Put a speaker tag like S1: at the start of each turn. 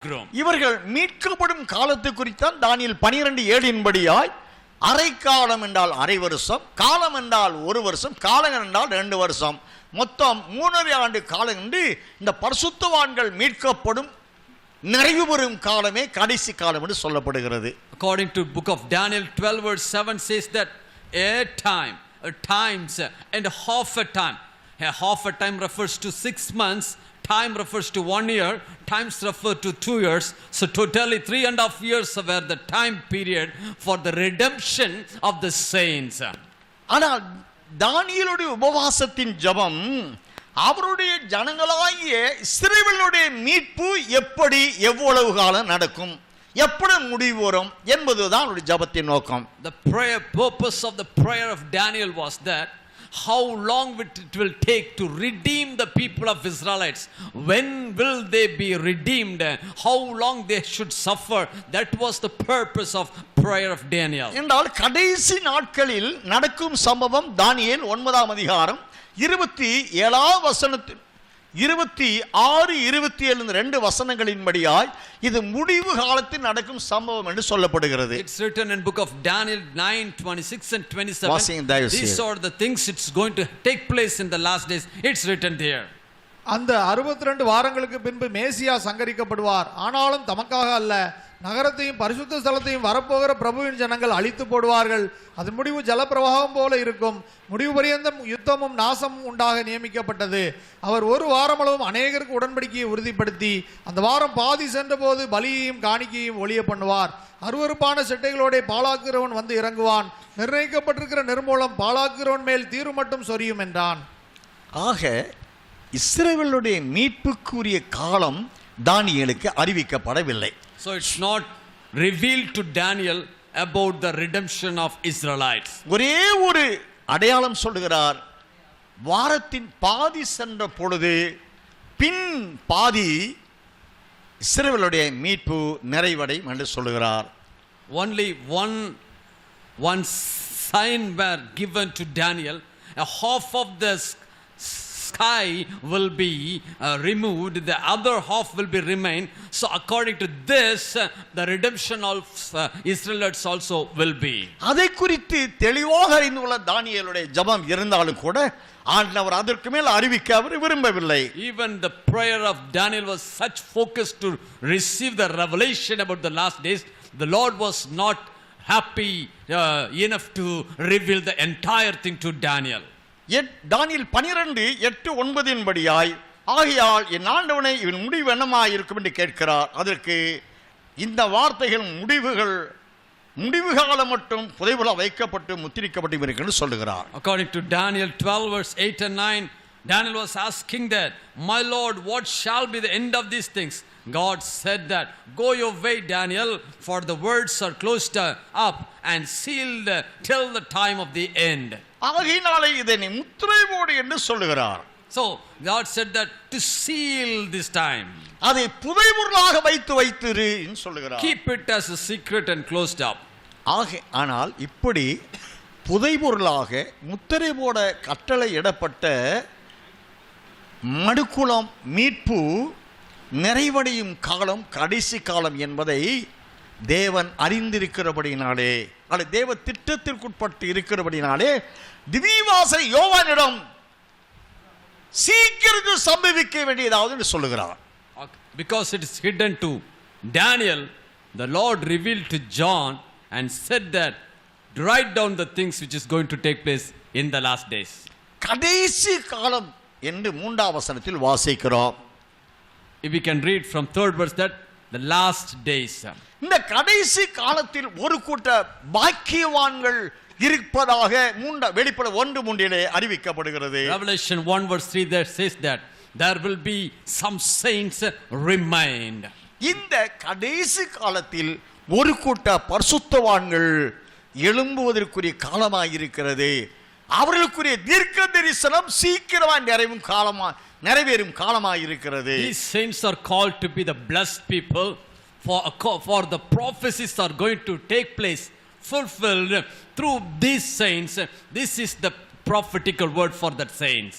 S1: இவர்கள் மீட்கப்படும் காலத்தை குறித்தான் தானியேல் 12:7 படியாய் அரை காலம் என்றால் அரை வருஷம், காலம் என்றால் ஒரு வருஷம், காலம் என்றால் 2 வருஷம், மொத்தம் 3.5 ஆண்டு காலம் என்று இந்த பரிசுத்தவான்கள் மீட்கப்படும் நிறைவு பெறும் காலமே கடைசி காலம் என்று சொல்லப்படுகிறது.
S2: According to book of Daniel 12:7 says that times and half a time. Half a time refers to 6 months, time refers to 1 year, times refer to 2 years. So totally 3.5 years were the time period for the redemption of the saints.
S1: ஆனால் தானியேலுடைய உபவாசத்தின் ஜெபம் அவருடைய ஜனங்களாகிய இஸ்ரவேலுடைய மீட்பு எப்படி எவ்வளவு காலம் நடக்கும், எப்படி முடிவு வரும் என்பதுதான் அவருடைய ஜெபத்தின் நோக்கம்.
S2: The purpose of the prayer of Daniel was that how long it will take to redeem the people of Israelites. When will they be redeemed? How long they should suffer? That was the purpose of prayer of Daniel.
S1: என்றால் கடைசி நாட்களில் நடக்கும் சம்பவம் தானியேல் 9ஆம் அதிகாரம் 27ஆம் வசனத்தில் 26, 27 2 வசனங்களின்படியாய் இது முடிவு காலத்தில் நடக்கும் சம்பவம் என்று சொல்லப்படுகிறது.
S2: It's written in book of Daniel 9:26 and 27. These are the things it's going to take place in the last days. It's written there.
S3: அந்த 62 வாரங்களுக்கு பின்பு மேசியா சங்கரிக்கப்படுவார். ஆனாலும் தமக்காக அல்ல, நகரத்தையும் பரிசுத்த ஸ்தலத்தையும் வரப்போகிற பிரபுவின் ஜனங்கள் அழித்து போடுவார்கள். அதன் முடிவு ஜலப்பிரவாகம் போல இருக்கும். முடிவு பரியந்தம் யுத்தமும் நாசமும் உண்டாக நியமிக்கப்பட்டது. அவர் ஒரு வாரமளவும் அநேகருக்கு உடன்படிக்கையை உறுதிப்படுத்தி அந்த வாரம் பாதி சென்ற போது பலியையும் காணிக்கையும் ஒழிய பண்ணுவார். அருவருப்பான செட்டைகளோட பாழாக்குகிறவன் வந்து இறங்குவான். நிர்ணயிக்கப்பட்டிருக்கிற நிர்மூலம் பாழாக்குகிறவன் மேல் தீரு மட்டும் சொரியும் என்றான்.
S1: ஆக இஸ்ரவேலுடைய மீட்புக்குரிய காலம் தானியேலுக்கு அறிவிக்கப்படவில்லை.
S2: So it's not revealed to Daniel about the redemption of Israelites.
S1: ஒரே ஒரு அடையாளம் சொல்லுகிறார். வாரத்தின் பாதி சென்ற பொழுது பின் பாதி இஸ்ரவேலுடைய மீட்பு நிறைவடையும் என்று சொல்லுகிறார்.
S2: Only one sign were given to Daniel. A half of the sky will be removed, the other half will be remain. So according to this the redemption of Israelites also will be.
S1: அதை குறித்து தெளிவாக அறிந்து கொள்ள தானியேலுடைய ஜெபம் இருந்தாலும் கூட ஆண்டவர் அதற்கு மேல் அறிவிக்க அவர் விரும்பவில்லை.
S2: Even the prayer of Daniel was such focused to receive the revelation about the last days. The Lord was not happy enough to reveal the entire thing to Daniel.
S1: தானியேல் 12:8-9 படியாய் ஆகையால் என் ஆண்டவனை இவன் முடிவு என்னமாய் இருக்கும் என்று கேட்கிறார். அதற்கு இந்த வார்த்தைகள் முடிவு காலம் மட்டும் புதைவுல வைக்கப்பட்டு முத்திரிக்கப்பட்டு இருக்கிறது சொல்லுகிறார்.
S2: According to Daniel 12:8 and 9, Daniel was asking that, my Lord, what shall be the end of these things? God said that, go your way, Daniel, for the words are closed up and sealed till the time of the end.
S1: ஆகையினாலே இதை நீ முத்திரை போடு என்று சொல்லுகிறார்.
S2: So God said that to seal this time.
S1: அதை புதைபொருளாக வைத்திரு என்று சொல்லுகிறார்.
S2: Keep it as a secret and closed up.
S1: ஆனால் இப்படி புதைபொருளாக முத்திரை போட கட்டளை இடப்பட்ட மடுக்குளம் மீட்பு நிறைவடையும் காலம் கடைசி காலம் என்பதை தேவன் அறிந்திருக்கிறபடினாலே, அல்ல தேவ திட்டத்திற்குட்பட்டு இருக்கிறபடினாலே திவ்யவாசை யோவானிடம் சீக்கிரம் சம்பவிக்க வேண்டியதாவது சொல்லுகிறார்.
S2: Because it is hidden to Daniel, the Lord revealed to John and said that write down the things which is going to take place in the last days.
S1: கடைசி காலம் என்று 3ஆம் வசனத்தில் வாசிக்கிறோம்.
S2: If we can read from 3rd verse that the last days.
S1: இந்த கடைசி காலத்தில் ஒரு கூட்ட பாக்கியவான்கள் இருப்பதாக வெளிப்பட 1:3 அறிவிக்கப்படுகிறது.
S2: Revelation 1:3 there says that there will be some saints remained.
S1: இந்த கடைசி காலத்தில் ஒரு கூட்ட பரிசுத்தவான்கள் எழும்புவதற்குரிய காலமாயிருக்கிறது. அவர்களுக்குரிய தீர்க்க தரிசனம் சீக்கிரமாய் நிறைவேறும் காலமாயிருக்கிறது.
S2: These saints are called to be the blessed people, for the prophecies are going to take place fulfilled through these saints. This is the prophetical word for that saints.